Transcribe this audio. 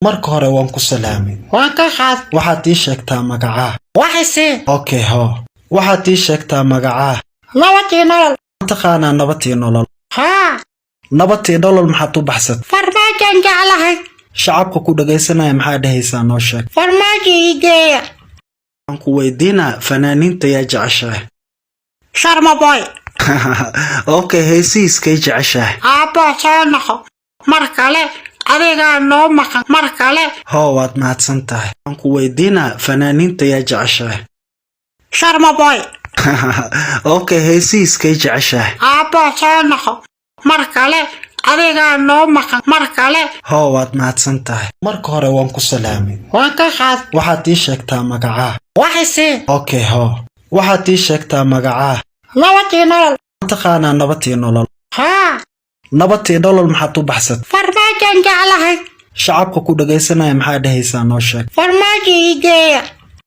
marka hore waan ku salaamay. Waan ka qaad. Waxaad ii sheegtaa magacaa. Waxayse. Okay ho. Waxaad ii sheegtaa magacaa. Nabadii nolol. Taqaanaa nabadii nolol. Haa. Nabadii nolol maxaad u baxsad? Farmaajan jeclahay. Shacabka ku dhageysanaya maxaa dhahaysaa noo sheeg. Farmaajo igeeya. Aan ku weydiinaa fanaaniinta yaa jeceshahay. Sharma boy. Okay, heesiiskay jeceshahay. Aabbo soo noqo. Mar kale adigaa noo maqan. Mar kale. Hoo waad mahadsan tahay. Aan ku weydiinaa fanaaniinta yaa jeceshahay. Sharma boy. Okay, heesiiskay jeceshahay. Aabbo soo noqo. Mar kale adigaa noo maqan. Mar kale. Hoo waad mahadsan tahay. Marka hore waan ku salaamay. Waan ka qaad. Waxaad ii sheegtaa magacaa. Waxayse. Okay ho. Waxaad ii sheegtaa magacaa. Nabadii nolol. Taqaanaa nabadii nolol. Haa. Nabadii nolol maxaad u baxsad? Farmaajan jeclahay. Shacabka ku dhageysanaya maxaa dhahaysaa noo sheeg. Farmaajo igeeya.